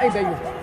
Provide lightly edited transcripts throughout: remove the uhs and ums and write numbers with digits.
Hey, baby.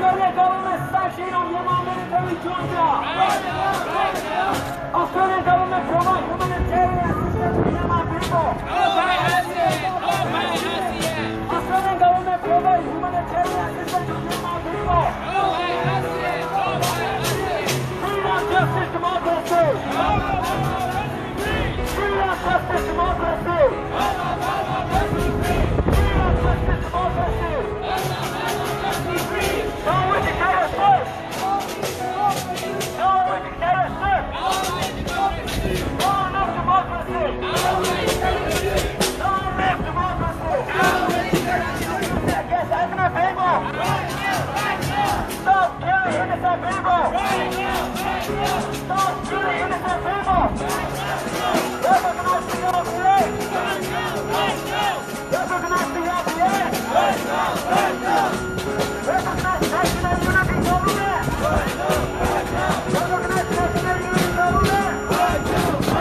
Australia government sanction on Myanmar military junta. Australian government provide humanitarian assistance to Myanmar people. Australian government provide humanitarian assistance to Myanmar people. Freedom, justice, democracy. Freedom, justice, democracy. Freedom, justice, democracy. No with dictators first. No with dictators first. No enough democracy. No enough democracy. Yes, ethnic people. Stop killing innocent people. Stop killing innocent people. Recognize the LPA. Recognize the LPA. Recognize national unity government. Recognize national unity government.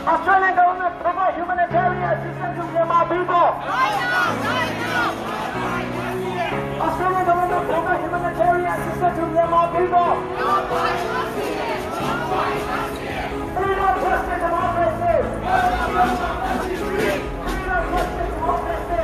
Australian government provide humanitarian assistance to Myanmar people. Australian government provide humanitarian assistance to Myanmar people. Freedom, justice, democracy. Freedom, justice, democracy.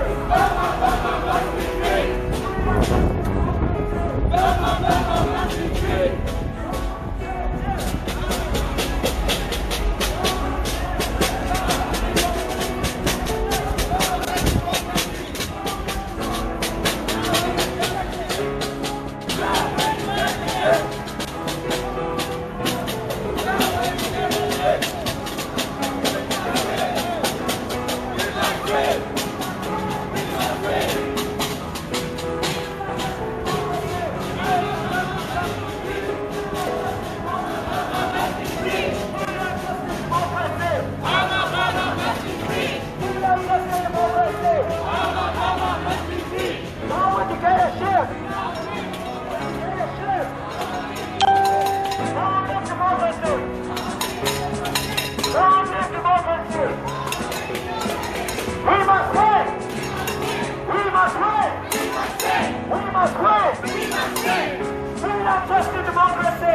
Freedom, justice, democracy.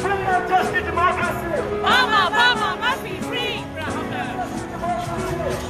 Freedom, Mama must be free.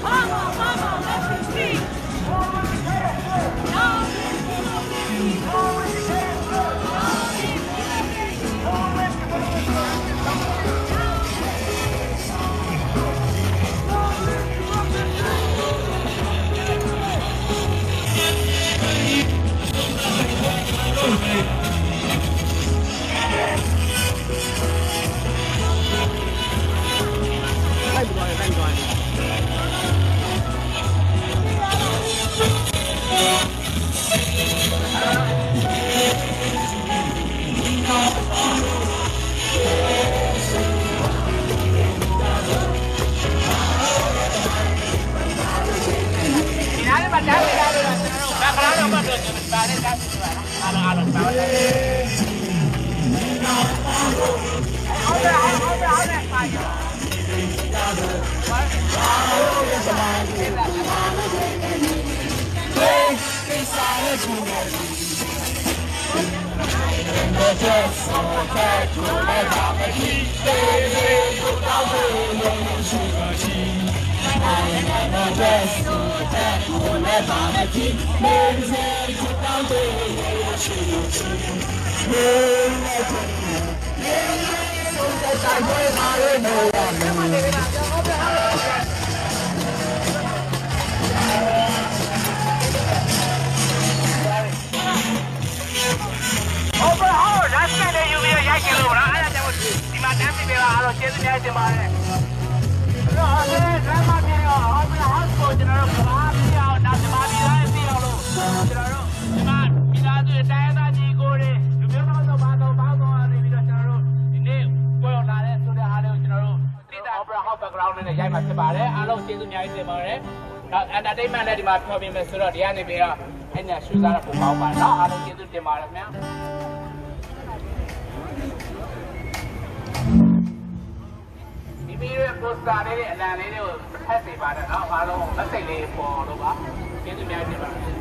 Mama must be free. entertainment နဲ့ဒီမှာပြောပြမယ်ဆိုတော့ဒီကနေပြီးတော့အဲ့ညာရှူစားတာပုံပေါက်ပါเนาะအားလုံးကျေးဇူးတင်ပါတယ်ခင်ဗျာဒီဗီဒီယိုပိုစတာလေးတွေအလံလေးတွေကိုဖတ်ပေးပါတယ်เนาะအားလုံးမက်ဆေ့လေးပေါ်လို့ပါကျေးဇူးများတင်ပါတယ်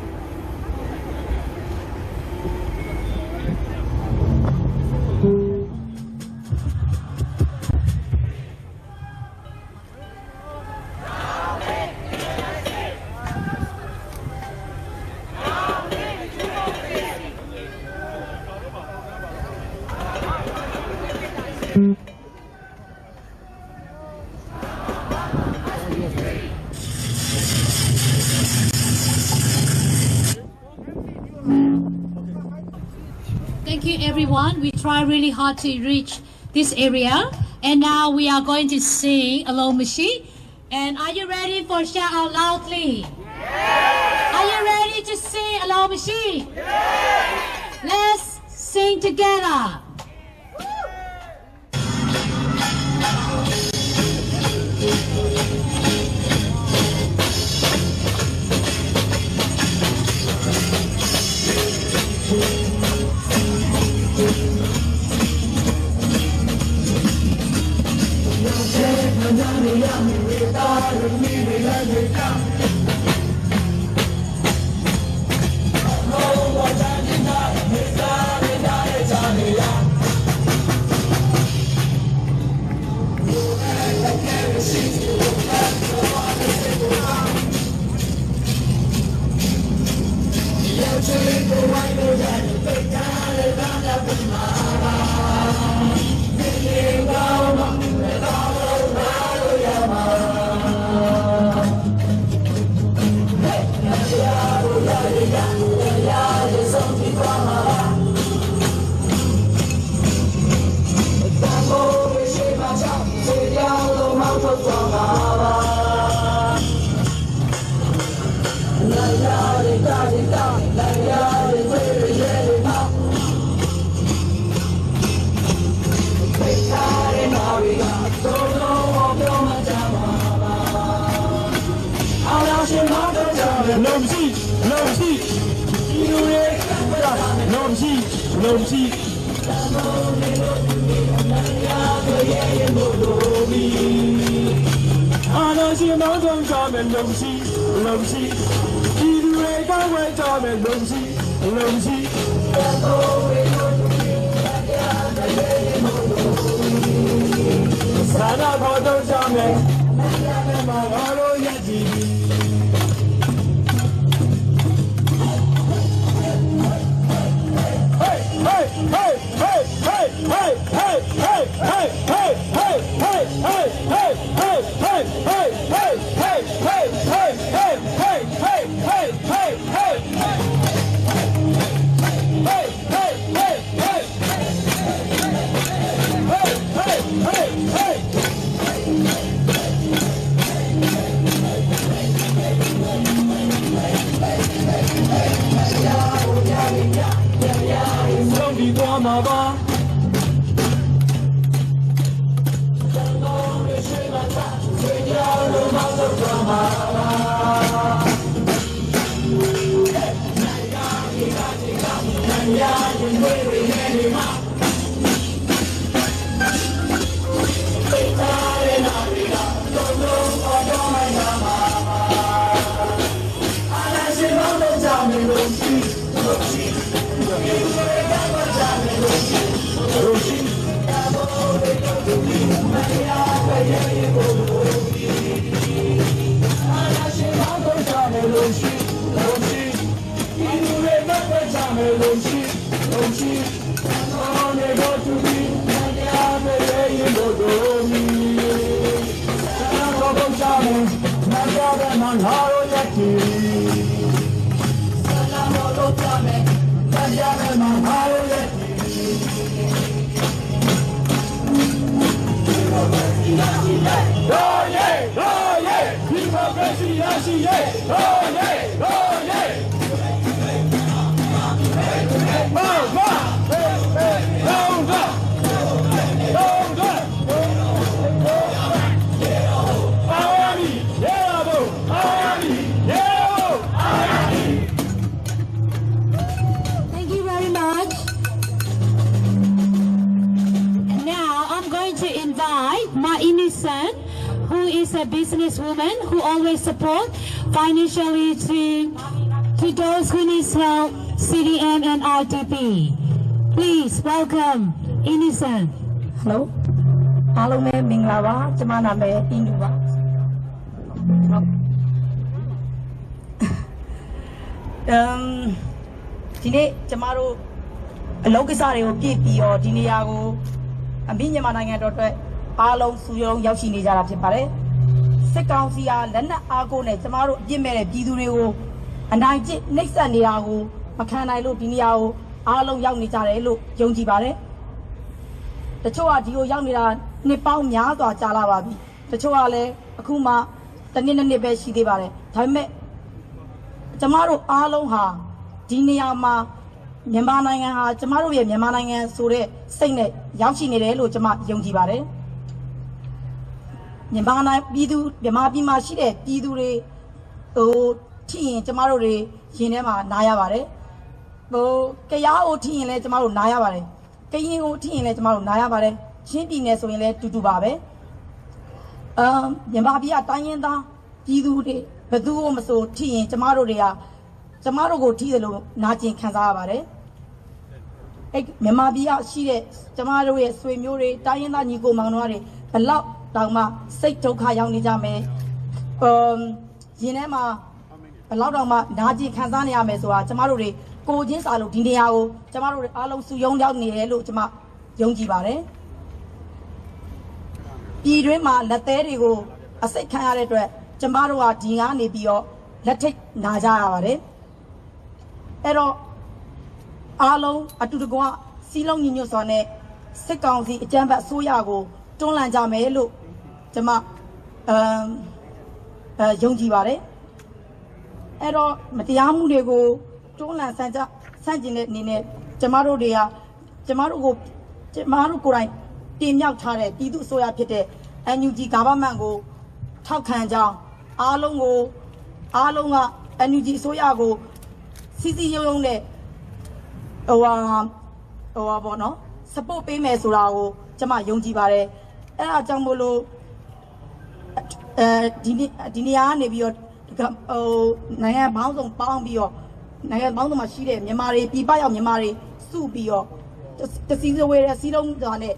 Thank you everyone. We try really hard to reach this area and now we are going to sing Alone Machine. And are you ready for shout out loudly? Yeah. Are you ready to sing Alone Machine? Yeah. Let's sing together. Long Thank you very much. Now I'm going to invite my innocent, who is a businesswoman who always support financially to those who need help, CDM and RTP. Please welcome innocent. Hello. အားလုံးပဲမင်္ဂလာပါကျမနာမည်အင်းယူပါဒီနေ့ကျမတို့အလုပ်ကိစ္စတွေကိုပြည့်ပြီးတော့ဒီနေရာကိုအမိမြန်မာနိုင်ငံတော်အတွက်အားလုံးစုရုံးရောက်ရှိနေကြတာဖြစ်ပါတယ်စစ်ကောင်စီကလက်နက်အားကိုးနဲ့ကျမတို့အပြစ်မဲ့တဲ့ပြည်သူတွေကိုအနိုင်ကျင့်နှိပ်စက်နေတာကိုမခံနိုင်လို့ဒီနေရာကိုအားလုံးရောက်နေကြတယ်လို့ယုံကြည်ပါတယ်တချို့ကဒီကိုရောက်နေတာနှစ်ပေါင်းများစွာကြာလာပါပြီတချို့ကလည်းအခုမှတစ်နှစ်ပဲရှိသေးပါတယ်ဒါပေမဲ့ကျမတို့အားလုံးဟာဒီနေရာမှာမြန်မာနိုင်ငံဟာကျမတို့ရဲ့မြန်မာနိုင်ငံဆိုတဲ့စိတ်နဲ့ရောက်ရှိနေတယ်လို့ကျမယုံကြည်ပါတယ်မြန်မာပြည်မှာရှိတဲ့ပြည်သူတွေထိရင်ကျမတို့တွေရင်ထဲမှာနားရပါတယ်ကရားကိုထိရင်လည်းကျမတို့နားရပါတယ်ကရင်ကိုထိရင်လည်းကျမတို့နားရပါတယ်ချင်းပြည်နယ်ဆိုရင်လည်းတူတူပါပဲမြန်မာပြည်ကတိုင်းရင်းသားပြည်သူတွေဘယ်သူမှမဆိုထိရင်ကျမတို့တွေကကျမတို့ကိုထိတယ်လို့နာကျင်ခံစားရပါတယ်အဲ့မြန်မာပြည်ကရှိတဲ့ကျမတို့ရဲ့ဆွေမျိုးတွေတိုင်းရင်းသားညီကိုမောင်နှမတွေဘလောက်တောင်မှစိတ်ဒုက္ခရောက်နေကြမယ်ရင်ထဲမှာဘလောက်တောင်မှနာကျင်ခံစားနေရမယ်ဆိုတာကျမတို့တွေကိုချင်းစာလို့ဒီနေရာကိုကျမတို့အားလုံးစုယုံရောက်နေတယ်လို့ကျမယုံကြည်ပါတယ်ပြည်တွင်းမှာလက်သေးတွေကိုအစိတ်ခံရတဲ့အတွက်ကျမတို့ကဒီငါနေပြီးတော့လက်ထိတ်နာကြရပါတယ်အဲ့တော့အားလုံးအတူတကွစီးလုံးညီညွတ်စွာနဲ့စစ်ကောင်စီအကြမ်းဖက်အစိုးရကိုတွန်းလှန်ကြမယ်လို့ကျမယုံကြည်ပါတယ်အဲ့တော့မတရားမှုတွေကိုတွန်းလှန်ဆန့်ကျင်တဲ့အနေနဲ့ကျမတို့ကိုယ်တိုင်တင်မြောက်ထားတဲ့ပြည်သူ့အစိုးရဖြစ်တဲ့ NUG government ကိုထောက်ခံကြောင်းအားလုံးက NUG အစိုးရကိုစီစီရုံနဲ့ပေါ့နော် support ပေးမယ်ဆိုတာကိုကျမယုံကြည်ပါတယ်အဲ့ဒါကြောင့်မို့လို့ဒီနေရာကနေပြီးတော့နိုင်ငံပေါင်းစုံပေါင်းပြီးတော့နိုင်ငံပေါင်းစုံမှာရှိတဲ့မြန်မာတွေပြည်ပရောက်မြန်မာတွေစုပြီးတော့တစည်းဝေးတဲ့စီးလုံးစွာနဲ့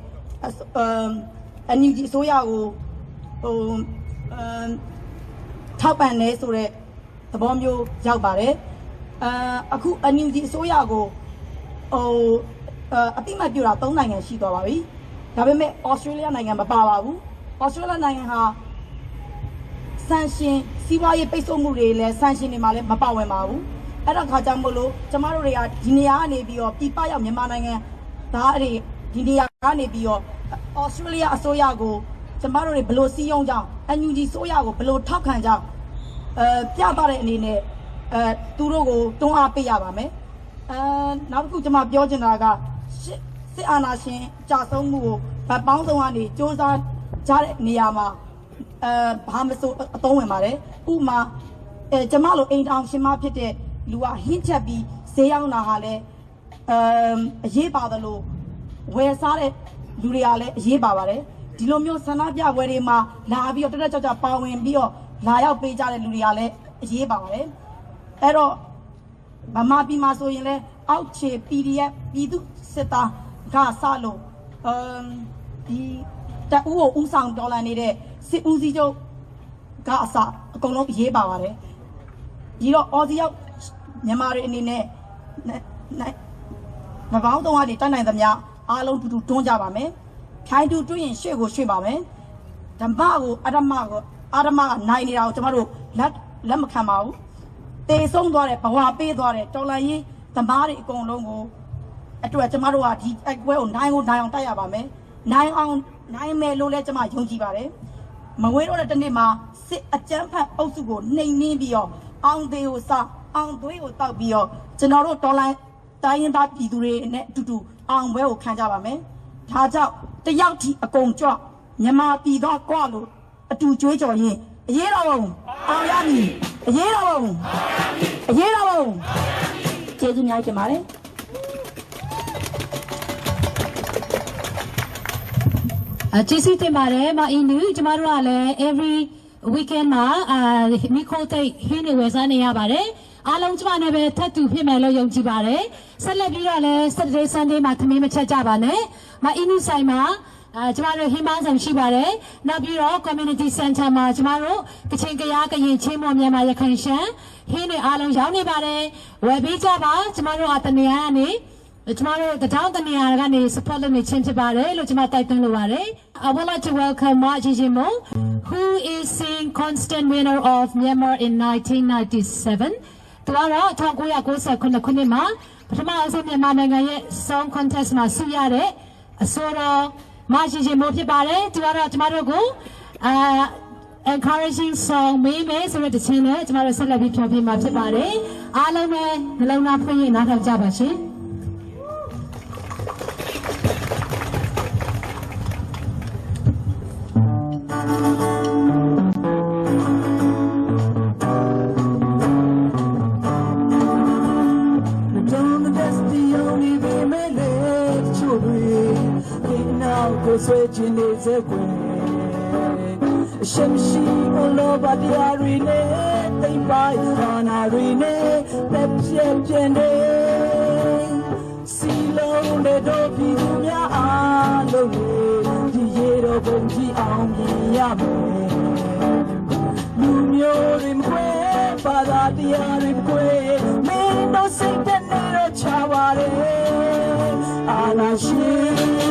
NUG အစိုးရကိုထောက်ပံ့နေဆိုတဲ့သဘောမျိုးရောက်ပါတယ်အခုNUG အစိုးရကို အတိမတ်ပြတာ3နိုင်ငံရှိသွားပါပြီဒါပေမဲ့ Australia နိုင်ငံမပါပါဘူး Australia နိုင်ငံဟာဆန်ရှင်စီးပွားရေးပိတ်ဆို့မှုတွေလည်းဆန်ရှင်တွေမှာလည်းမပါဝင်ပါဘူးအဲ့ဒါခါကြောင့်မို့လို့ကျမတို့တွေကဒီနေရာကနေပြီးတော့ပြည်ပရောက်မြန်မာနိုင်ငံသားတွေဒီနေရာကနေပြီးတော့ Australia အစိုးရကိုကျမတို့တွေဘယ်လိုစီးရုံးကြအောင် NUG ဆိုရကိုဘယ်လိုထောက်ခံကြအောင်ပြသတဲ့အနေနဲ့သူတို့ကိုတွန်းအားပေးရပါမယ်နောက်တစ်ခုကျွန်မပြောချင်တာကစစ်အာဏာရှင်ကြာဆုံးမှုကိုပေါင်းစုံကနေစ조사ကြတဲ့နေရာမှာဘာမဆိုအသုံးဝင်ပါတယ်ဥမာကျမလိုအိမ်တောင်ရှင်မဖြစ်တဲ့လူကဟင်းချက်ပြီးဈေးရောက်တာဟာလဲအရေးပါတယ်လို့ဝယ်စားတဲ့လူတွေကလည်းအရေးပါပါတယ်ဒီလိုမျိုးဆန္ဒပြပွဲတွေမှာလာပြီးတော့တက်ကြောက်ပါဝင်ပြီးတော့လာရောက်ပေးကြတဲ့လူတွေကလည်းအရေးပါပါတယ်အဲ့တော့ဗမာပြည်မှာဆိုရင်လည်းအောက်ခြေ PDF ပြည်သူစစ်သားကစလို့ဒီတအူးကိုဥဆောင်တော်လှန်နေတဲ့စစ်ဦးစီးချုပ်ကအစအကုန်လုံးရေးပါပါတယ်ဒီတော့အော်စီရောက်မြန်မာတွေအနေနဲ့မပေါင်းတော့ကနေတတ်နိုင်သမျှအားလုံးတူတူတွန်းကြပါမယ်ခိုင်းတူတွင်းရင်ရှေ့ကိုရွှေ့ပါမယ်ဓမ္မကိုအဓမ္မကနိုင်နေတာကိုကျမတို့လက်မခံပါဘူးတေဆုံးသွားတဲ့ဘဝပေးသွားတဲ့တော်လှန်ရေးသမားတွေအကုန်လုံးကိုအတွက်ကျမတို့ကဒီအကွဲကိုနိုင်အောင်တိုက်ရပါမယ်နိုင်မယ်လို့လည်းကျမယုံကြည်ပါတယ်မဝေးတော့တဲ့တနေ့မှာစစ်အကြမ်းဖက်အုပ်စုကိုနှိမ်နင်းပြီးတော့အောင်သေးကိုစအောင်သွေးကိုတောက်ပြီးတော့ကျွန်တော်တို့တော်လိုင်းတိုင်းရင်းသားပြည်သူတွေနဲ့အတူတူအောင်ပွဲကိုခံကြပါမယ်ဒါကြောင့်တယောက်ထိအကုန်ကြွမြန်မာပြည်သားကွာလို့အတူကြွေးကြော်ရင်အရေးတော်အောင်ရမည်အရေးတော်အောင်ကျေးဇူးများတင်ပါတယ်ကျေးဇူးတင်ပါတယ်မအင်းနူကျမတို့ကလည်း every weekend မှာမိခိုးတိတ်ဟင်းနေဝယ်စားနေရပါတယ်အားလုံးကျမနဲ့ပဲထပ်တူဖြစ်မယ်လို့ယုံကြည်ပါတယ်ဆက်လက်ပြီးတော့လည်း Saturday Sunday မှာသမီးမချက်ကြပါနဲ့မအင်းနူဆိုင်မှာကျမတို့ဟင်းပန်းဆောင်ရှိပါတယ်နောက်ပြီးတော့ community center မှာကျမတို့ကချင်ကယားကရင်ချင်းမော်မြန်မာရခိုင်ရှမ်းဟင်းတွေအားလုံးရောက်နေပါတယ်ဝယ်ပေးကြပါကျမတို့တနေရာကနေကျမတို့တထောင်တနေရာကနေ support လုပ်နေချင်းဖြစ်ပါတယ်လို့ကျမတိုက်တွန်းလိုပါတယ် I would like to welcome Ma Jijimo who is seeing constant winner of Myanmar in 1997သူကတော့1998ခုနှစ်မှာပထမအဆုံးမြန်မာနိုင်ငံရဲ့ song contest မှာဆုရတဲ့အစိုးရMa Jijimoဖြစ်ပါတယ်သူကတော့ကျမတို့ကိုencouraging song မေးမယ်ဆိုတဲ့တခြင်းနဲ့ကျမတို့ဆက်လက်ပြီးဖြေပြမှာဖြစ်ပါတယ်အားလုံးပဲနှလုံးသားဖွင့်ရနားထောင်ကြပါရှင်ဆွေးချင်နေစေကွယ်ရှမ်းရှိအလောဘတရားတွေနဲ့တိမ်ပိုင်သာနာတွေနဲ့တက်ပြည့်ပြည့်နေစီလုံးတဲ့တို့ပြည်သူများအားလုံးဒီရေတော်ဘုံကြီးအောင်မြင်ရမယ်လူမျိုးတွေခွဲဘာသာတရားတွေခွဲမင်းတို့စိတ်နဲ့တော့ချပါလေအာနာရှိ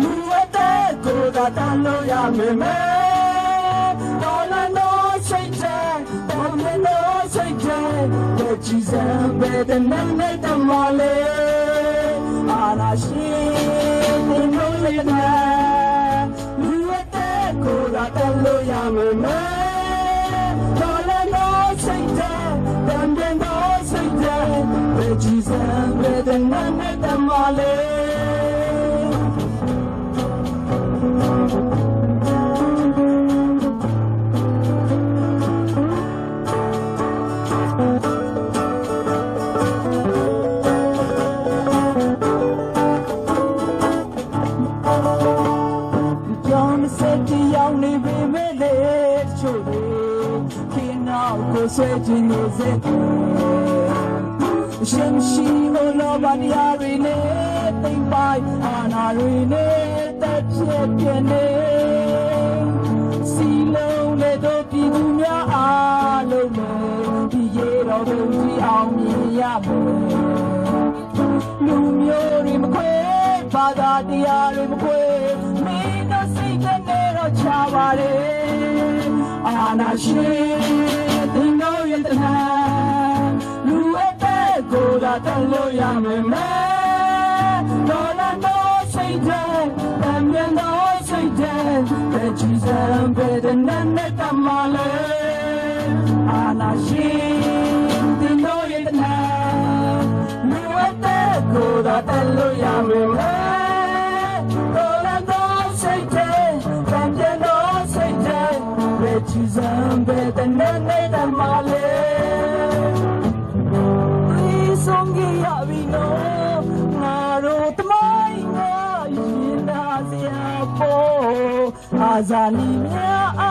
လူဝတ်တဲ့ကိုယ်ကတန်လို့ရမယ်မဲတော်လည်းတော့စိတ်ထဲတော်လည်းတော့စိတ်ထဲကိုကြည်စံပဲတဲ့နဲ့တမလေးအာနာရှိနေလို့ရတဲ့လူဝတ်တဲ့ကိုယ်ကတန်လို့ရမယ်မဲတော်လည်းတော့စိတ်ထဲတော်လည်းတော့စိတ်ထဲကိုကြည်စံပဲတဲ့နဲ့တမလေးဆွေးချင်နေစေရှမ်းရှိလို့လောဘတရားတွေနဲ့တိမ်ပိုင်အာနာတွေနဲ့တက်ပြည့်ပြည့်နေစီလုံးနဲ့တို့ပြည်သူများအားလုံးနဲ့ဒီရေတော်ဘုံကြီးအောင်မြင်ရမယ် လူမျိုးတွေမခွဲဘာသာတရားတွေမခွဲမင်းတို့စိတ်နဲ့တော့ချပါတယ်အာနာရှင်တင်တို့ရဲ့တနာလူအသက်ကိုယ်သာတက်လို့ရမယ်မဲတော်လာတော့စိတ်တဲ့တံမြန်တော့စိတ်တဲ့တဲ့ကြည်စံပဲတဲ့နဲ့တမလေးအာနာရှင်တင်တို့ရဲ့တနာလူအသက်ကိုယ်သာတက်လို့ရမယ်မဲတော်လာတော့စိတ်တဲ့တံမြန်တော့စိတ်တဲ့တဲ့ကြည်စံပဲတဲ့နဲ့တမလေးဆုံးကြရပြီနော်ငါတို့တမိုင်းငါရင်နာစရာပေါ်အာဇာနည်များအ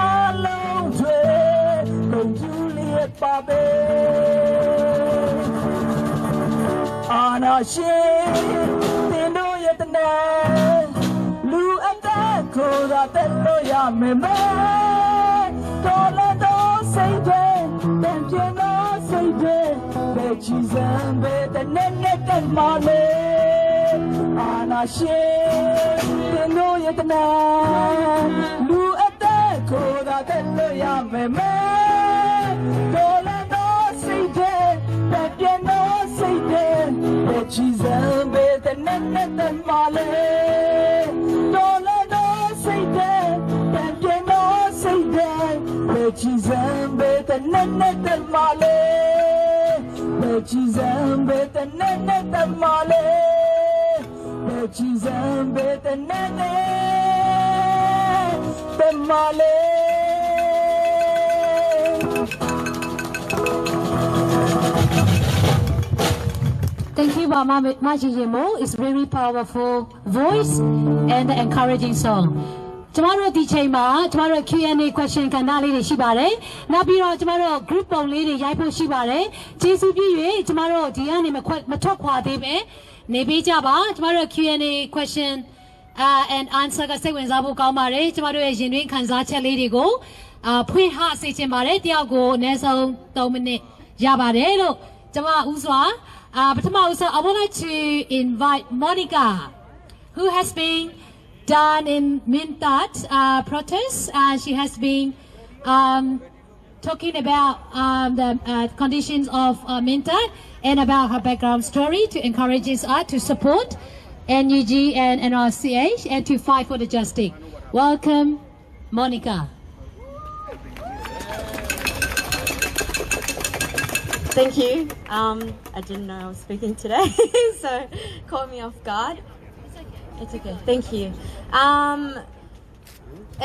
လုံးတွေကုန်ကျူးလျက်ပါပဲအာနာရှင်တင်တို့ရဲ့တနေလူအသက်ကိုယ်သာတက်လို့ရမယ်မဲတော်လည်းတော့စိတ်တွေတန်ပြင်းတော့စိတ်တွေပဲချီစံပဲတဲ့နဲ့တက်မလေးအာနာရှင်တင်တို့ရဲ့တနေလူအသက်ကိုယ်သာတက်လို့ရမယ်မဲတော်လည်းတော့စိတ်တွေတန်ပြင်းတော့စိတ်တွေပဲချီစံပဲတဲ့နဲ့တက်မလေးတော်လည်းတော့စိတ်တွေတန်ပြင်းတော့စိတ်တွေပဲချီစံပဲတဲ့နဲ့တက်မလေးပဲချီစံပဲတဲ့နဲ့တက်မလေးပဲချီစံပဲတဲ့နဲ့တက်မလေး Thank you, Mama Majijimo. It's very powerful voice and encouraging song. ကျမတို့ဒီချိန်မှာကျမတို့ Q&A question ကဏ္ဍလေးတွေရှိပါတယ်။နောက်ပြီးတော့ကျမတို့ group ပုံလေးတွေရိုက်ဖို့ရှိပါတယ်။ကျေးဇူးပြု၍ကျမတို့ဒီကနေမထွက်ခွာသေးပဲနေပေးကြပါ။ကျမတို့ Q&A question and answer ကစိတ်ဝင်စားဖို့ကောင်းပါတယ်။ကျမတို့ရဲ့ရင်တွင်းခံစားချက်လေးတွေကိုဖွင့်ဟစေချင်ပါတယ်။တယောက်ကိုအနည်းဆုံး3မိနစ်ရပါတယ်လို့ကျမဦးစွာပထမဦးဆုံး I would like to invite Monica who has been done in Mintat protest. She has been talking about the conditions of Mintat and about her background story to encourage us to support NUG and NRCH and to fight for the justice. Welcome, Monica. Thank you. I didn't know I was speaking today, so caught me off guard. It's okay. Thank you.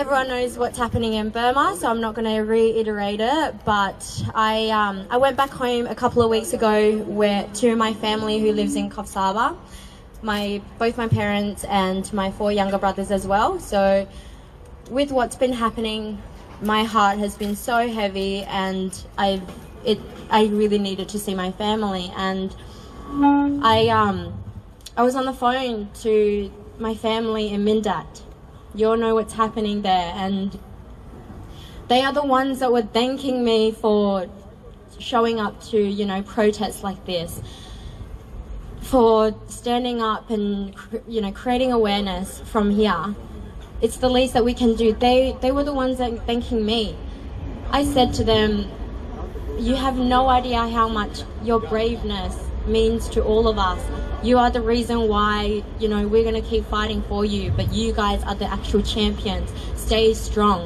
Everyone knows what's happening in Burma, so I'm not going to reiterate it. But I went back home a couple of weeks ago to my family who lives in Coffs Harbour, both my parents and my 4 younger brothers as well. So with what's been happening, my heart has been so heavy, and I really needed to see my family. And I was on the phone to my family in Mindat. You all know what's happening there, and they are the ones that were thanking me for showing up to, protests like this, for standing up and, creating awareness from here. It's the least that we can do. They were the ones that thanking me. I said to them, you have no idea how much your braveness means to all of us. You are the reason why, we're going to keep fighting for you, but you guys are the actual champions. Stay strong.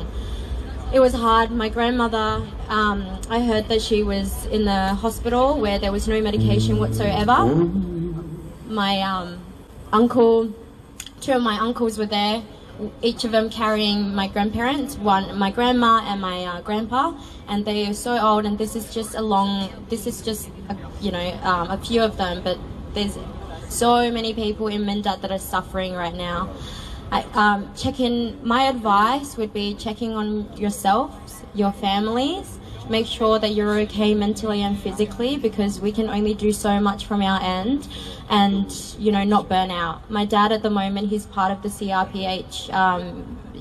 It was hard. My grandmother, I heard that she was in the hospital where there was no medication whatsoever. My uncle, 2 of my uncles were there, each of them carrying my grandparents, my grandma and my grandpa, and they are so old, and this is just a few of them, but there's so many people in Mindat that are suffering right now. My advice would be checking on yourselves, your families, make sure that you're okay mentally and physically, because we can only do so much from our end, and not burn out. My dad at the moment, he's part of the CRPH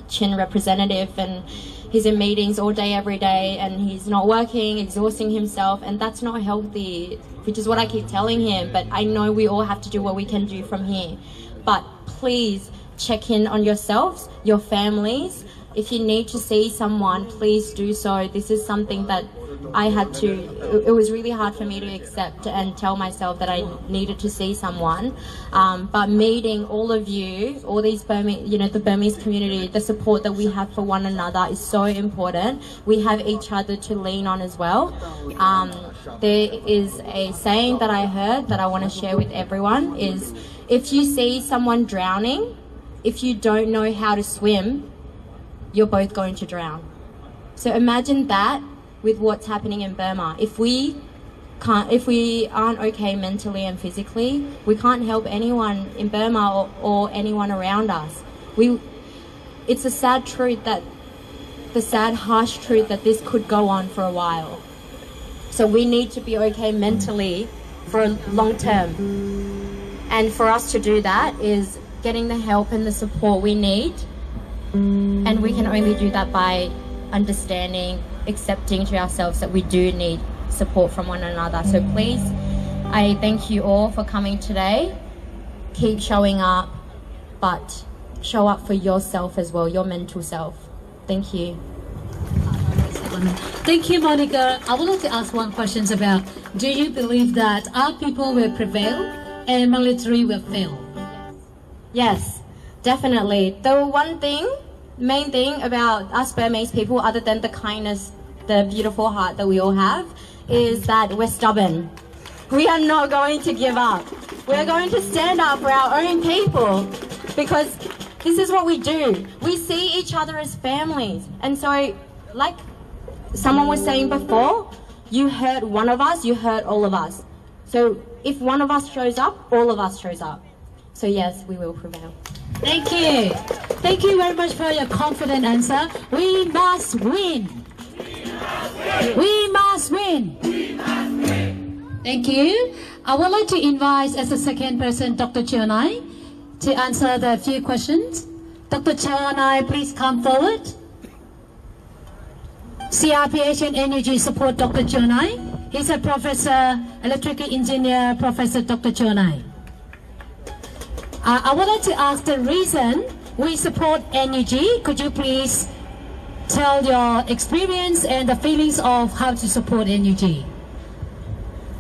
Chin representative, and he's in meetings all day every day, and he's not working, exhausting himself, and that's not healthy. which is what I keep telling him, but I know we all have to do what we can do from here. But please check in on yourselves, your families. If you need to see someone, please do so. This is something that I had to, it was really hard for me to accept and tell myself that I needed to see someone. But meeting all of you, all these Burmese, the Burmese community, the support that we have for one another is so important. We have each other to lean on as well. There is a saying that I heard that I want to share with everyone is, if you see someone drowning, if you don't know how to swim, you're both going to drown. So imagine that with what's happening in Burma. If we aren't okay mentally and physically, we can't help anyone in Burma or anyone around us. It's a sad truth harsh truth that this could go on for a while. So we need to be okay mentally for a long term. And for us to do that is getting the help and the support we need. And we can only do that by understanding, accepting to ourselves that we do need support from one another. So please, I thank you all for coming today. Keep showing up, but show up for yourself as well, your mental self. Thank you. Thank you, Monica. I would like to ask one question about, do you believe that our people will prevail and military will fail? Yes, definitely. The main thing about us Burmese people, other than the kindness, the beautiful heart that we all have, is that we're stubborn. We are not going to give up. We're going to stand up for our own people, because this is what we do. We see each other as families. And so, like someone was saying before, you hurt one of us, you hurt all of us. So if one of us shows up, all of us shows up. So yes, we will prevail. Thank you. Thank you very much for your confident answer. We must win. We must win. Thank you. I would like to invite as a second person Dr. Chionai to answer the few questions. Dr. Chionai, please come forward. CRPH and Energy support Dr. Chionai. He's a professor, electrical engineer, Professor Dr. Chionai. I would like to ask the reason we support energy. Could you please tell your experience and the feelings of how to support energy?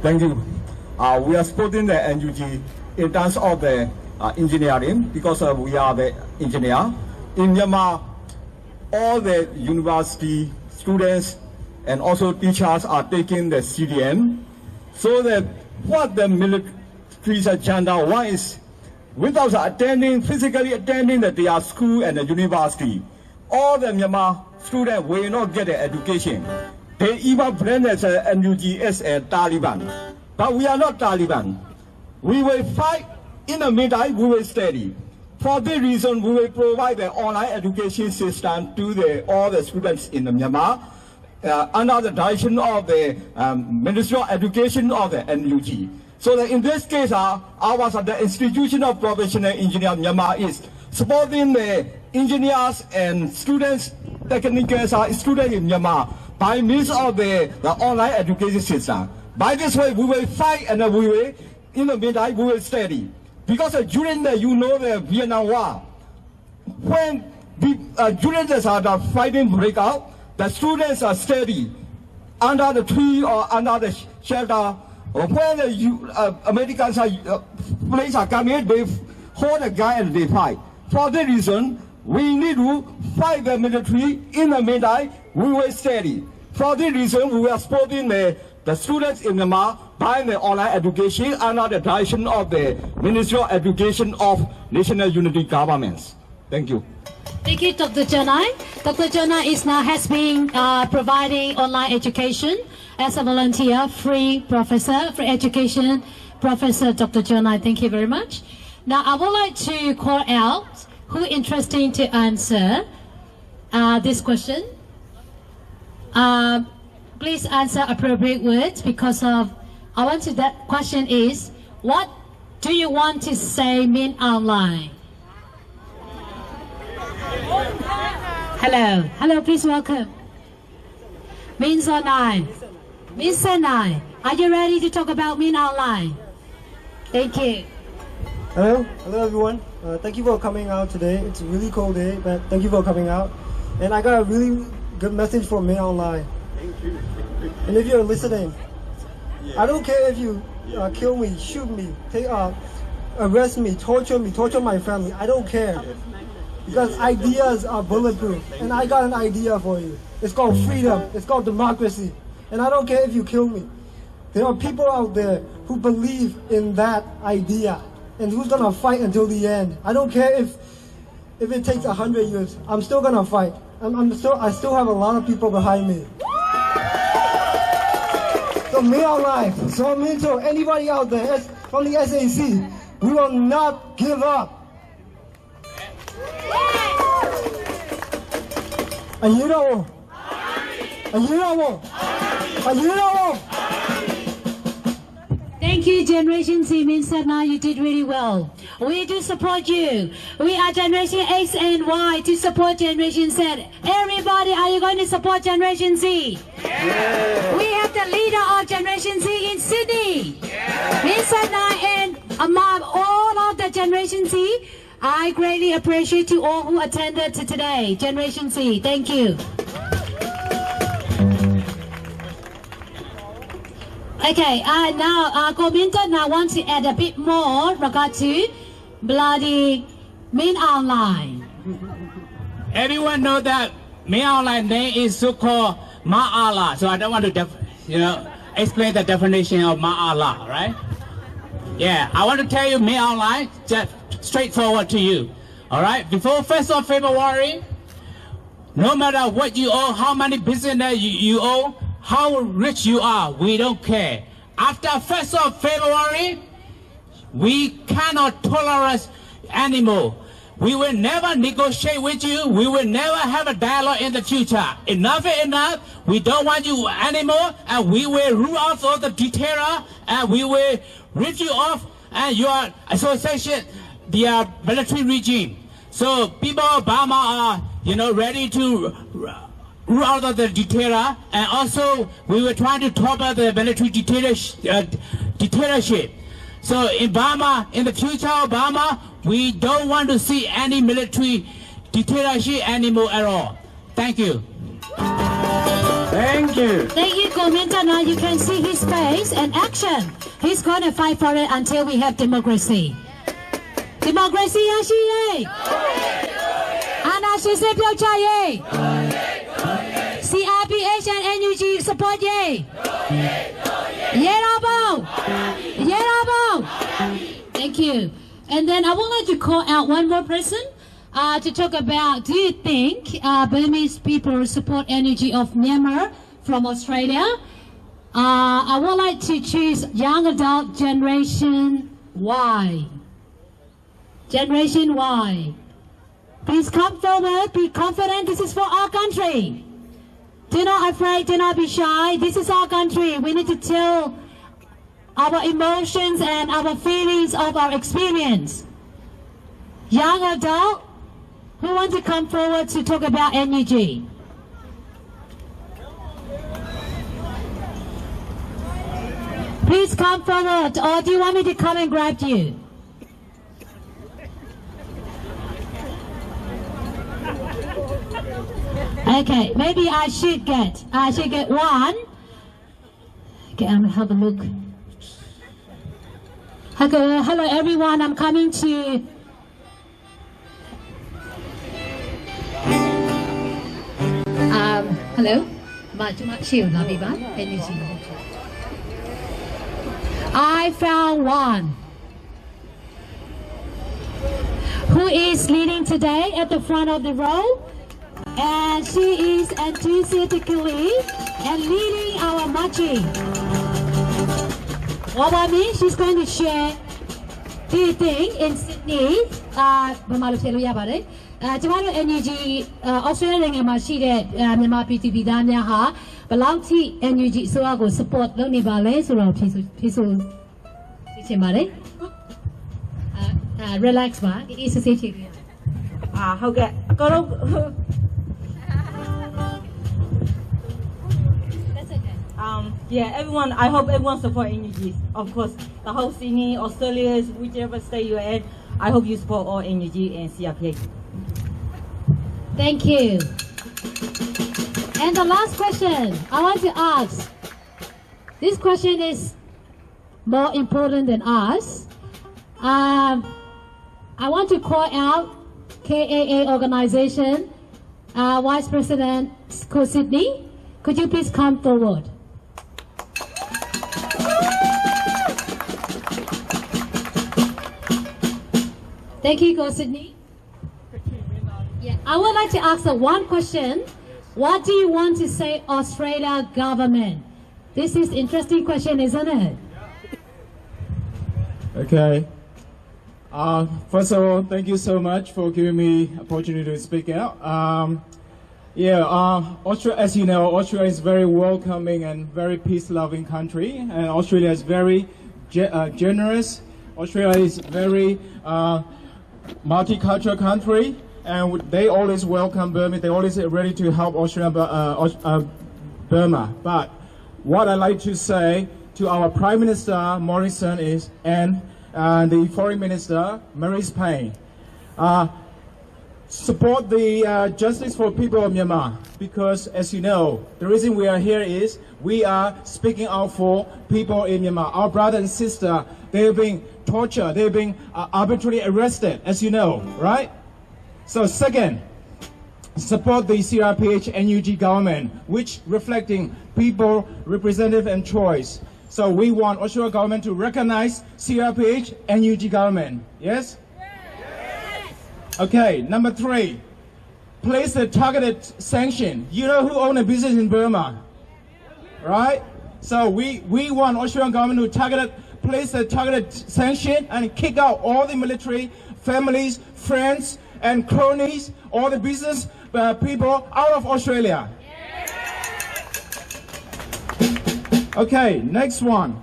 Thank you. We are supporting the NUG in terms of the engineering, because we are the engineer. In Myanmar, all the university students and also teachers are taking the CDM. So that what the military's agenda, one is without physically attending their school and the university, all the Myanmar students will not get an education. They even brand as a NUG as a Taliban. But we are not Taliban. We will fight. In the meantime, we will study. For this reason, we will provide the online education system to all the students in the Myanmar under the direction of the Ministry of Education of the NUG. So that in this case, the Institution of Professional Engineers Myanmar is supporting the engineers and students, technical students in Myanmar by means of the online education system. By this way, we will fight and we will, in the meantime, we will study. Because during the Vietnam War, when during the fighting breakout, the students are study under the tree or under the shelter. When the Americans police are coming, they hold a gun and they fight. For that reason, we need to fight the military. In the meantime, we will study. For that reason, we are supporting the students in Myanmar by the online education under the direction of the Ministry of Education of National Unity Governments. Thank you. Thank you, Dr. Chionai. Dr. Chionai has been providing online education as a volunteer, free education, Professor Dr. Chionai. Thank you very much. Now, I would like to call out who interested to answer this question. Please answer appropriate words, because that question is, what do you want to say mean online? Hello, please welcome. Means online. Means online. Are you ready to talk about Min Online? Thank you. Hello everyone. Thank you for coming out today. It's a really cold day, but thank you for coming out. And I got a really good message from Min Online. Thank you. And if you're listening, I don't care if you kill me, shoot me, arrest me, torture my family. I don't care. Because ideas are bulletproof. And I got an idea for you. It's called freedom. It's called democracy. And I don't care if you kill me. There are people out there who believe in that idea and who's gonna fight until the end. I don't care if it takes 100 years. I'm still gonna fight. I still have a lot of people behind me. So Min Online, so Minto, anybody out there from the SAC, we will not give up. And you know, Thank you, Generation Z. Min Satna, you did really well. We do support you. We are Generation X and Y to support Generation Z. Everybody, are you going to support Generation Z? Yeah. We have the leader of Generation Z in Sydney. Yeah. Min Satna, and among all of the Generation Z, I greatly appreciate you all who attended to today. Generation Z, thank you. Okay, now Govinda now wants to add a bit more regard to bloody Min Online. Everyone know that Min Online name is so-called Ma'ala, so I don't want to explain the definition of Ma'ala, right? Yeah, I want to tell you Min Online, just straightforward to you. All right, before 1st of February, no matter what you owe, how many business you owe, how rich you are, we don't care. After 1st of February, we cannot tolerate anymore. We will never negotiate with you. We will never have a dialogue in the future. Enough is enough. We don't want you anymore, and we will rule out all the detailer, and we will rip you off and your association, the military regime. So people of Burma are, ready to rule out of the dictator, and also we were trying to topple the military dictatorship. So in Burma, in the future of Burma, we don't want to see any military dictatorship anymore at all. Thank you. Thank you. Thank you, Govinda. Now you can see his face and action. He's going to fight for it until we have democracy. Democracy, Yashi. Anarchy, CRPH and NUG support ye. Yerabo. Thank you. And then I would like to call out one more person to talk about, do you think Burmese people support energy of Myanmar from Australia? I would like to choose young adult generation Y. Generation Y. Please come forward, be confident, this is for our country. Do not afraid, do not be shy, this is our country. We need to tell our emotions and our feelings of our experience. Young adult, who want to come forward to talk about NUG? Please come forward, or do you want me to come and grab you? Okay, maybe I should get one. Okay, I'm gonna have a look. Hello everyone, I'm coming to hello. I found one who is leading today at the front of the row, and she is enthusiastically and leading our marching. What about me? She's going to share. Do you think in Sydney, NUG Australia နိုင်ငံမှာရှိတဲ့မြန်မာပြည်သူပြည်သားများဟာဘယ်လောက်ထိ NUG အစိုးရကို support လုပ်နေပါလဲဆိုတော့ဖြေဆိုချင်ပါတယ် relax ပါအေးစစ်စစ်ဖြေပြဟုတ်ကဲ့အကောလုံး Yeah, everyone. I hope everyone support NUGs. Of course, the whole Sydney, Australia, whichever state you're at. I hope you support all NUG and CRPH. Thank you. And the last question I want to ask. This question is more important than us. I want to call out KAA organization, Vice President Ko Sydney. Could you please come forward? Thank you, Ko Sydney. Yeah, I would like to ask one question. What do you want to say, Australia government? This is interesting question, isn't it? Okay. First of all, thank you so much for giving me opportunity to speak out. Australia, as you know, Australia is very welcoming and very peace-loving country, and Australia is very generous. Australia is very multicultural country, and they always welcome Burma. They always ready to help Burma. But what I like to say to our Prime Minister Morrison is, and the Foreign Minister Maurice Payne, support the justice for people of Myanmar, because as you know, the reason we are here is we are speaking out for people in Myanmar. Our brother and sister, they have been tortured, they have been arbitrarily arrested, as you know, right? So second, support the CRPH NUG government, which reflecting people, representative and choice. So we want Australia government to recognize CRPH NUG government. Yes? Yes. Okay, number 3, place a targeted sanction. You know who own a business in Burma, right? So we want Australian government to place a targeted sanction and kick out all the military, families, friends, and cronies, all the business people out of Australia. Okay, next one.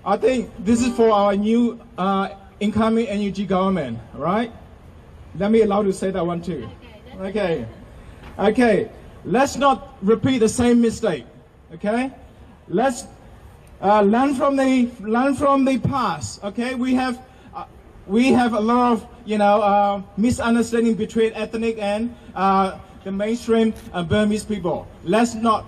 I think this is for our new incoming NUG government, right? Let me allow to say that one too. Okay. Let's not repeat the same mistake. Okay, let's learn from the past. Okay, we have a lot of misunderstanding between ethnic and the mainstream Burmese people. Let's not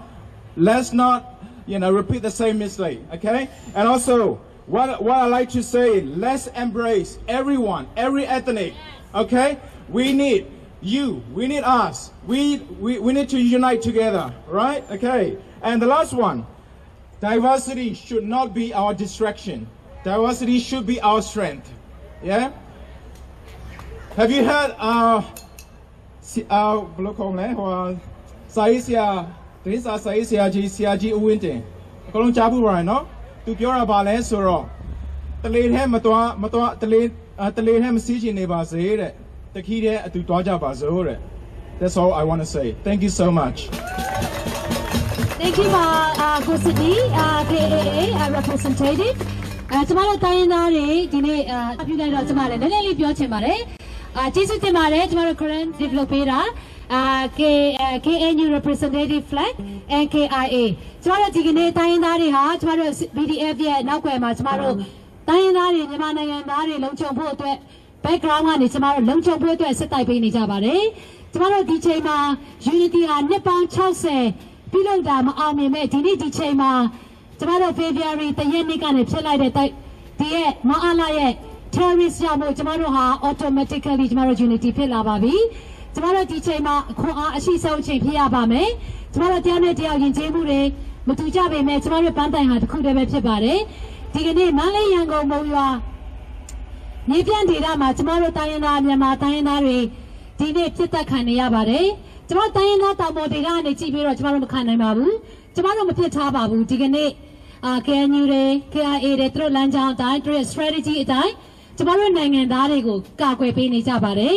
repeat the same mistake. Okay, and also what I like to say, let's embrace everyone, every ethnic. Okay, we need you, we need us, we need to unite together, right? Okay, and the last one, diversity should not be our distraction. Diversity should be our strength. Yeah. Have you heard That's all I want to say. Thank you so much. Thank you, Ko Sydney, KAA representative. ကျမတို့တိုင်းရင်းသားတွေဒီနေ့ပြုလိုက်တော့ကျမလည်းနည်းနည်းလေးပြောချင်ပါတယ်ကျေးဇူးတင်ပါတယ်ကျမတို့ current develop ပေးတာKNU representative flag and KIA ကျမတို့ဒီကနေ့တိုင်းရင်းသားတွေဟာကျမတို့ BDF ရဲ့နောက်ွယ်မှာကျမတို့တိုင်းရင်းသားတွေမြန်မာနိုင်ငံသားတွေလုံခြုံဖို့အတွက် background ကနေကျမတို့လုံခြုံဖို့အတွက်စစ်တိုက်ပေးနေကြပါတယ်ကျမတို့ဒီချိန်မှာ unity ဟာနှစ်ပေါင်း60ပြုလုပ်တာမအောင်မြင်မဲ့ဒီနေ့ဒီချိန်မှာကျမတို့ February တရက်နေ့ကနေဖြစ်လိုက်တဲ့ဒီရဲ့မအားလာရဲ့ terrorist ကြောင့်မို့ကျမတို့ဟာ automatically ကျမတို့ unity ဖြစ်လာပါပြီကျမတို့ဒီချိန်မှာခွန်အားအရှိဆုံးချိန်ဖြစ်ရပါမယ်ကျမတို့တရားနဲ့တရားယဉ်ကျေးမှုတွေမတူကြပေမဲ့ကျမတို့ပန်းတိုင်ဟာတစ်ခုတည်းပဲဖြစ်ပါတယ်ဒီကနေ့မန္တလေးရန်ကုန်မုံရွာနေပြန်ဒေသမှာကျမတို့တိုင်းရင်းသားမြန်မာတိုင်းရင်းသားတွေဒီနေ့ပြစ်တက်ခံနေရပါတယ်ကျမတို့တိုင်းရင်းသားတောင်ပေါ်ဒေသကနေကြည့်ပြီးတော့ကျမတို့မခံနိုင်ပါဘူးကျမတို့မပြစ်ထားပါဘူးဒီကနေ့KNU တွေ KIA တွေသူတို့လမ်းကြောင်းအတိုင်းသူတို့ strategy အတိုင်းကျမတို့နိုင်ငံသားတွေကိုကာကွယ်ပေးနေကြပါတယ်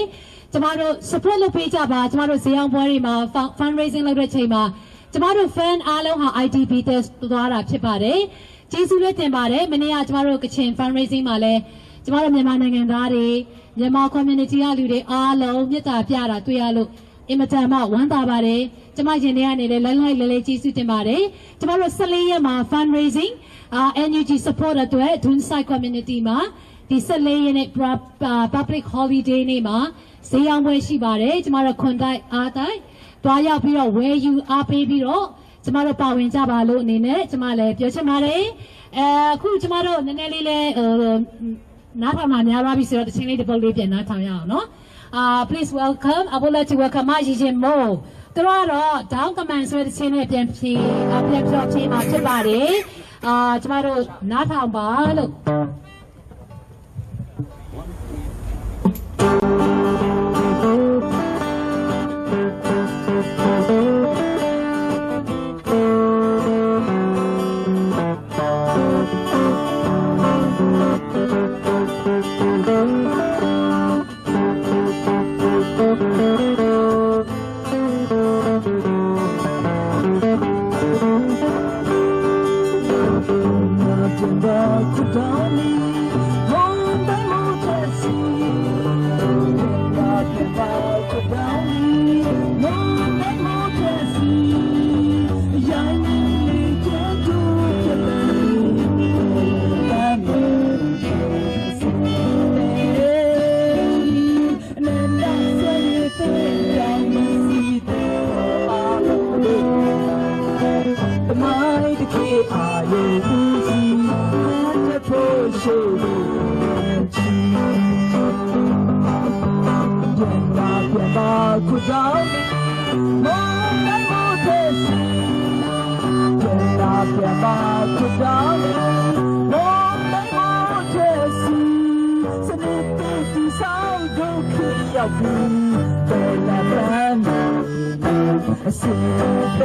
ကျမတို့ support လုပ်ပေးကြပါကျမတို့ဈေးအောင်ပွဲတွေမှာ fundraising လုပ်တဲ့ချိန်မှာကျမတို့ fan အားလုံးဟာ IDP တွေသွားတာဖြစ်ပါတယ်ကျေးဇူးလည်းတင်ပါတယ်မနေ့ကကျမတို့ကချင် fundraising မှာလည်းကျမတို့မြန်မာနိုင်ငံသားတွေမြန်မာ community ကလူတွေအားလုံးမြတ်တာပြတာတွေ့ရလို့ အင်မတန်မှဝမ်းသာပါတယ်ကျမရင်ထဲကနေလည်းလဲကျေးဇူးတင်ပါတယ်ကျမတို့14ရက်မှာ fundraising NUG support အတွက် Dunside community မှာဒီ14ရက်နေ့ public holiday နေ့မှာဈေးရောင်းပွဲရှိပါတယ်ကျမတို့ခွန်တိုက်အားတိုက်တွားရောက်ပြီးတော့ဝယ်ယူအားပေးပြီးတော့ကျမတို့ပါဝင်ကြပါလို့အနေနဲ့ကျမလည်းပြောချင်ပါတယ်အခုကျမတို့နည်းနည်းလေးလဲနားထောင်မှာများပါပြီဆိုတော့တချင်းလေးတစ်ပုတ်လေးပြန်နားထောင်ရအောင်နော်please welcome I would like to welcome မရီရင်မို့သူတို့ကတော့ down command ဆိုတဲ့တချင်းလေးပြန်ဖြေပြောချင်မှာဖြစ်ပါတယ်ကျမတို့နားထောင်ပါလို့ တ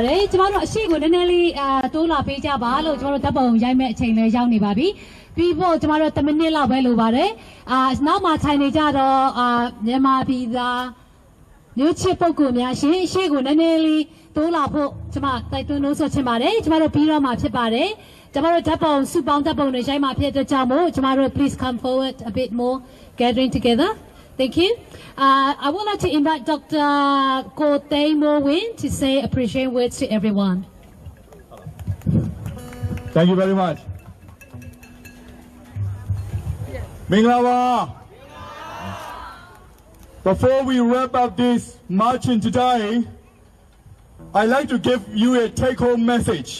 ပါတယ်ကျမတို့အရှိကိုနည်းနည်းလေးတိုးလာပေးကြပါလို့ကျမတို့တပ်ပုံရိုက်မဲ့အချိန်လေးရောက်နေပါပြီပြီးဖို့ကျမတို့10မိနစ်လောက်ပဲလိုပါတယ်နောက်မှထိုင်နေကြတော့မြန်မာပြည်သားမျိုးချစ်ပုဂ္ဂိုလ်များရှင်အရှိကိုနည်းနည်းလေးတိုးလာဖို့ကျမတိုက်တွန်းလို့ဆိုချင်ပါတယ်ကျမတို့ပြီးတော့မှဖြစ်ပါတယ်ကျမတို့တပ်ပုံစုပေါင်းတပ်ပုံတွေရိုက်မှဖြစ်တဲ့ကြောင့်မို့ကျမတို့ please come forward a bit more gathering together thank you I would like to invite Dr. Ko Tay Mo Win to say appreciation words to everyone Thank you very much Minglawa Before we wrap up this marching today I'd like to give you a take-home message.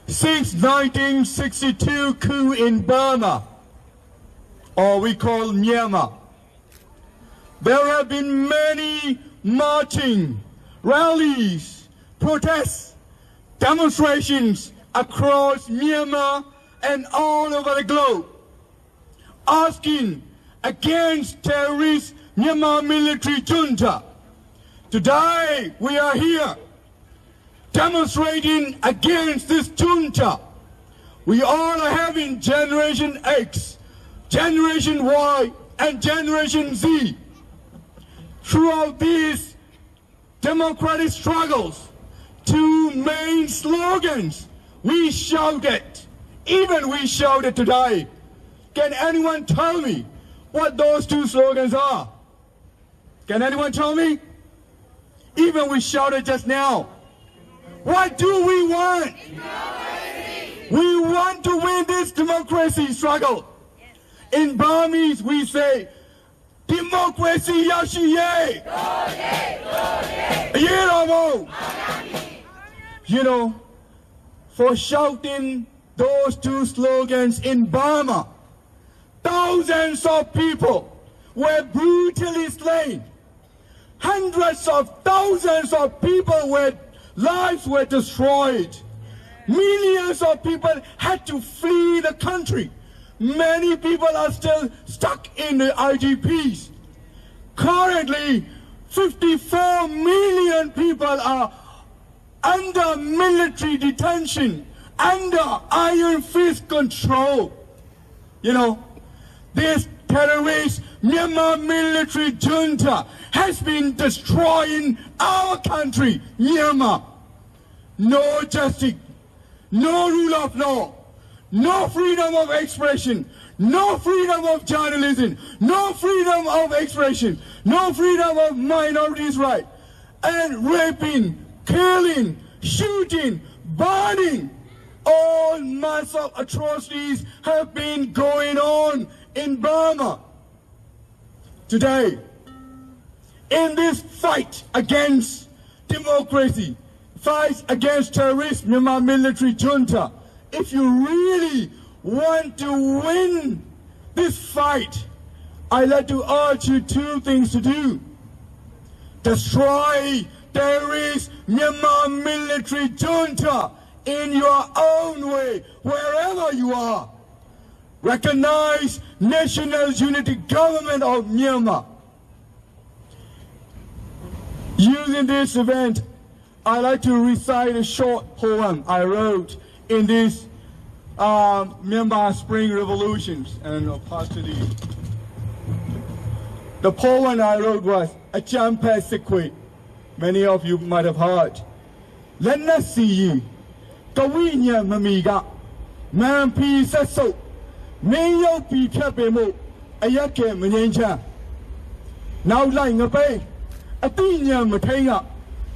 Since 1962 coup in Burma, or we call Myanmar, there have been many marching, rallies, protests, demonstrations across Myanmar and all over the globe, asking against terrorist Myanmar military junta. Today, we are here demonstrating against this junta. We all are having Generation X, Generation Y, and Generation Z. Throughout these democratic struggles, two main slogans we shouted, even we shouted today. Can anyone tell me what those two slogans are? Can anyone tell me? Even we shouted just now. What do we want? Democracy. We want to win this democracy struggle. In Burmese we say, Democracy Yashiye! You know, for shouting those two slogans in Burma, thousands of people were brutally slain. Hundreds of thousands of people lives were destroyed. Millions of people had to flee the country. Many people are still stuck in the IDPs. Currently, 54 million people are under military detention, under iron fist control. You know, this terrorist Myanmar military junta has been destroying our country, Myanmar. No justice, no rule of law, no freedom of expression, no freedom of journalism, no freedom of expression, no freedom of minorities' rights, and raping, killing, shooting, burning. All mass of atrocities have been going on in Burma. Today, in this fight against democracy, fight against terrorist Myanmar military junta, if you really want to win this fight, I'd like to urge you two things to do. Destroy terrorist Myanmar military junta in your own way, wherever you are. Recognize National Unity Government of Myanmar. Using this event, I'd like to recite a short poem I wrote in this Myanmar Spring Revolutions, and I'll pass to these. The poem I wrote was A Champa Sikwe. Many of you might have heard. Let us see ye. Kawinya Mamiga. Man peace so. Mayo pi Pemo. Ayake Manyancha. Now lying a bay. Atinya Matanga.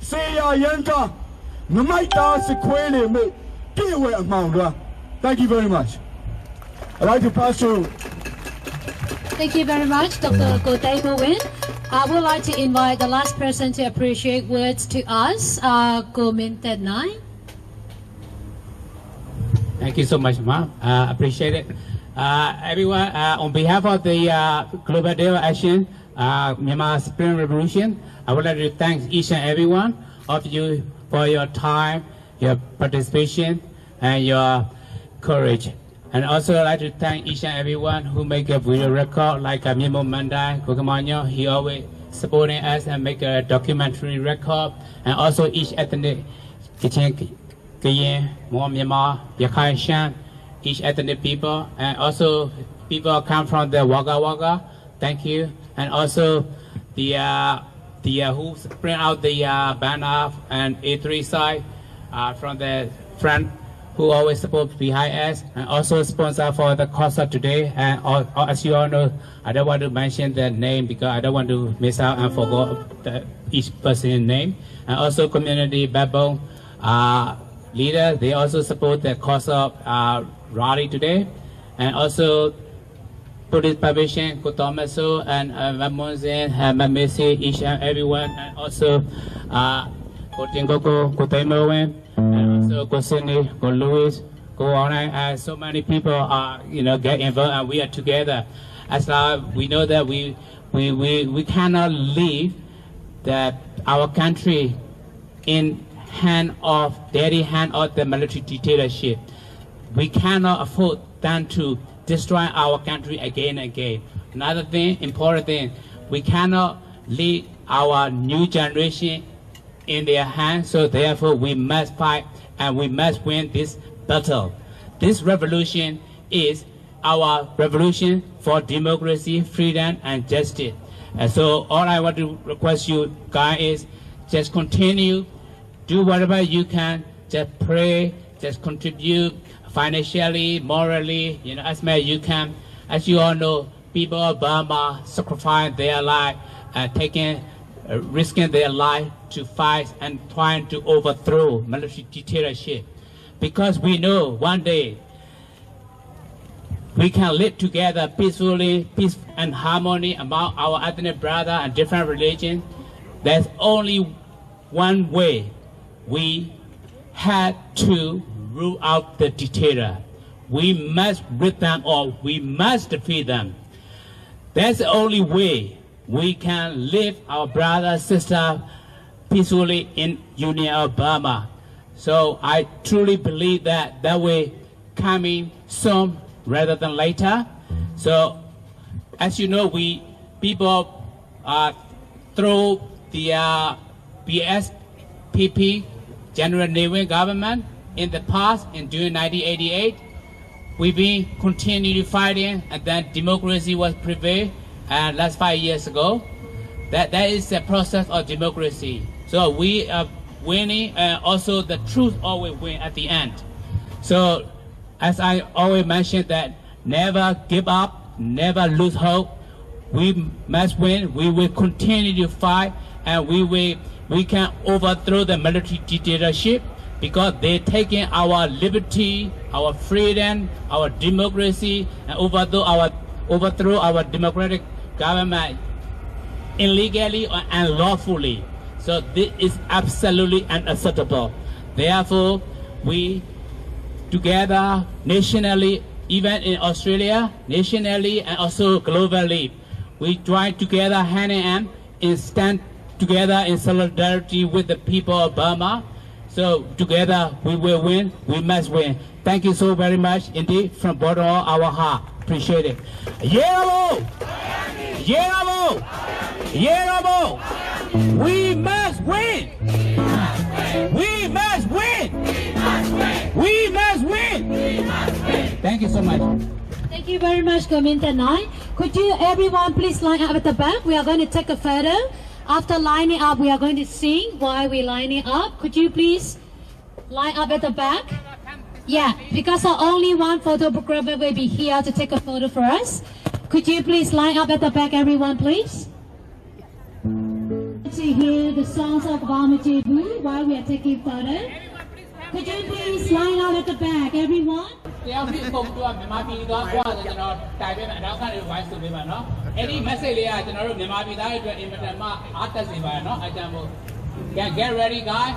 Seya Yanka. Namaita Sequele Mo. Kiwe Amanga. Thank you very much. I'd like to pass to. Thank you very much, Dr. Ko Tay Mo Win. I would like to invite the last person to appreciate words to us, Ko Min Tet Nai. Thank you so much, Ma. Appreciate it. Everyone, on behalf of the Global Day of Action, Myanmar Spring Revolution, I would like to thank each and every one of you for your time, your participation, and your courage. And also I'd like to thank each and everyone who make a video record, like Mimo Mandai, Kokamanyo. He always supporting us and make a documentary record, and also each ethnic, Kayin, Myanmar, Yakai Shan, each ethnic people, and also people come from the Wagga Wagga. Thank you, and also the who bring out the banner and A3 side from the front, who always support behind us, and also sponsor for the concert today. And as you all know, I don't want to mention the name because I don't want to miss out and forget each person's name. And also community backbone leader, they also support the concert rally today. And also Police Publishing, Kotomaso, and Mamonzen, Mamesi, each and everyone, and also Kotingoko, Kotemowen, and also Kosini, Ko Louis, Ko Online, and so many people are, get involved, and we are together. As we know that we cannot leave that our country in dirty hand of the military dictatorship. We cannot afford them to destroy our country again and again. Another thing, important thing, we cannot leave our new generation in their hands, so therefore we must fight and we must win this battle. This revolution is our revolution for democracy, freedom, and justice. And so all I want to request you guys is just continue, do whatever you can, just pray, just contribute financially, morally, as much as you can. As you all know, people of Burma sacrifice their life and risking their life to fight and trying to overthrow military dictatorship. Because we know one day we can live together peacefully, peace and harmony among our ethnic brothers and different religions. There's only one way. We had to root out the dictator. We must rid them or we must defeat them. That's the only way we can live our brother, sister peacefully in Union of Burma. So I truly believe that way coming soon rather than later. So as you know, people through the BSPP, General Navy government, in the past, during 1988, we've been continually fighting, and then democracy was prevailed, and last 5 years ago, that is the process of democracy. So we are winning, and also the truth always wins at the end. So as I always mention, that never give up, never lose hope. We must win. We will continue to fight, and we can overthrow the military dictatorship, because they're taking our liberty, our freedom, our democracy, and overthrow our democratic government illegally and unlawfully. So this is absolutely unacceptable. Therefore, we together nationally, even in Australia, nationally and also globally, we join together hand in hand and stand together in solidarity with the people of Burma. So together we will win, we must win. Thank you so very much indeed from bottom of our heart. Appreciate it. Yerabo! Yerabo! Yerabo! We must win! We must win! We must win! Thank you so much. Thank you very much, Gominta Nai. Could you everyone please line up at the back? We are going to take a photo. After lining up, we are going to sing while we're lining up. Could you please line up at the back? Yeah, because only one photographer will be here to take a photo for us. Could you please line up at the back, everyone, please? To hear the songs of Bamaji Boo while we are taking photo. Could you please line up at the back, everyone? တရားဖြစ်ပုံကမြန်မာပြည်သားဘွားဆိုကျွန်တော်တိုင်ပေးမယ်နောက်ကနေ voice ဆိုပေးပါနော်အဲ့ဒီ message လေးကကျွန်တော်တို့မြန်မာပြည်သားတွေအတွက် important မှအားတက်စေပါရနော်အဲ့ကြောင့်မို့ get ready guys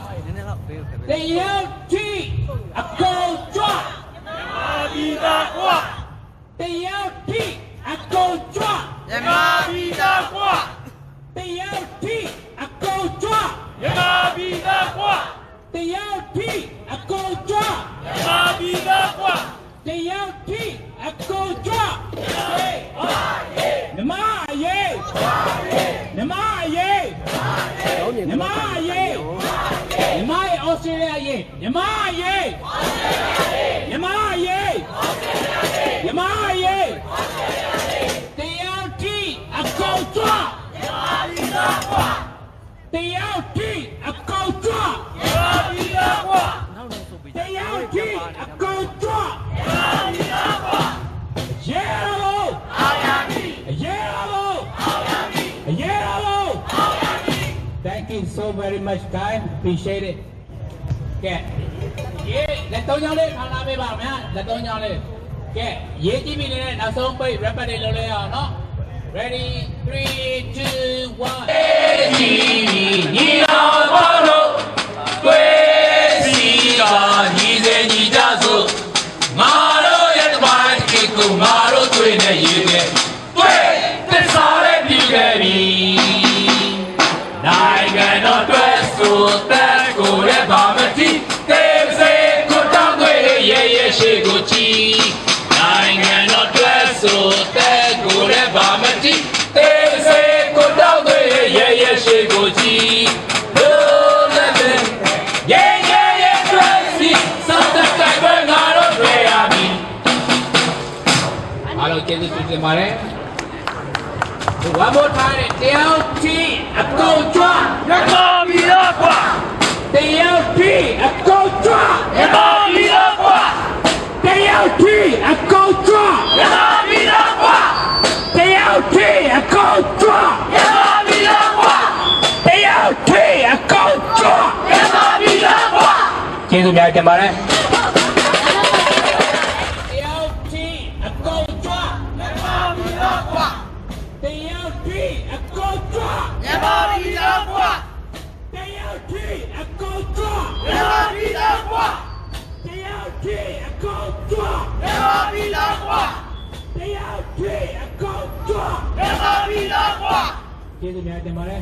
တရုတ်တီအကုန်ကြွမြန်မာပြည်သားဘွားတရုတ်တီအကုန်ကြွမြန်မာပြည်သားဘွားတရုတ်တီအကုန်ကြွမြန်မာပြည်သားဘွားတရုတ်တီအကုန်ကြွမြန်မာပြည်သားဘွားတရုတ်တီအကုန်ကြွနမယေနမယေ Australia မြန်မာတရားတိအကောင်ကျွတ်တရားတိအကောင်ကျွတ်တရားတိအကောင်ကျွတ်ရေလို့Thank you so very much guys appreciate it ကဲရေးလက်သုံးချောင်းလေးထောင်လာပေးပါမယ်လက်သုံးချောင်းလေးကဲရေးကြည့်ပြီလေနောက်ဆုံးပိတ် rapper တွေလုပ်လဲအောင်နော် ready 3 2 1ညီအောင်ပါလို့တွေ့စီကညီစေညီကြစို့ငါတို့ရဲ့တမိုင်းကိကူငါတို့တွေ့နေရေးတဲ့တွေ့သစ္စာလေးပြခဲ့ပြီနိုင်ငံတော်အတွက်ဆိုတဲ့ကိုယ်ရဲ့ဗာမတိတေးစေကိုတောင်းတွေ့ရဲ့ရှိကိုကြည်နိုင်ငံတော်အတွက်ဆိုတဲ့ကိုယ်ရဲ့ဗာမတိတေးစေကိုတောင်းတွေ့ရဲ့ရှိကိုကြည်လို့လည်းရဲ့တွေ့စီစောင့်တဲ့တိုင်ပဲငါတို့တွေ့ရပြီအားလုံးကျေးဇူးတင်ပါတယ်One more time, DLT, a go drop, a go be aqua. DLT, a go drop, a go be aqua. DLT, a go drop, a go be aqua. DLT, a go drop, a go be aqua. DLT, a go drop, a go be aqua. ကျေးဇူးများတင်ပါတယ်DLT, a go drop, a go be aqua. DLT, a go drop. Never be the one. DLT, a go drop. Never be the one. DLT, a go drop. Never be the one. DLT, a go drop. Never be the one. ကျေးဇူးများတင်ပါတယ်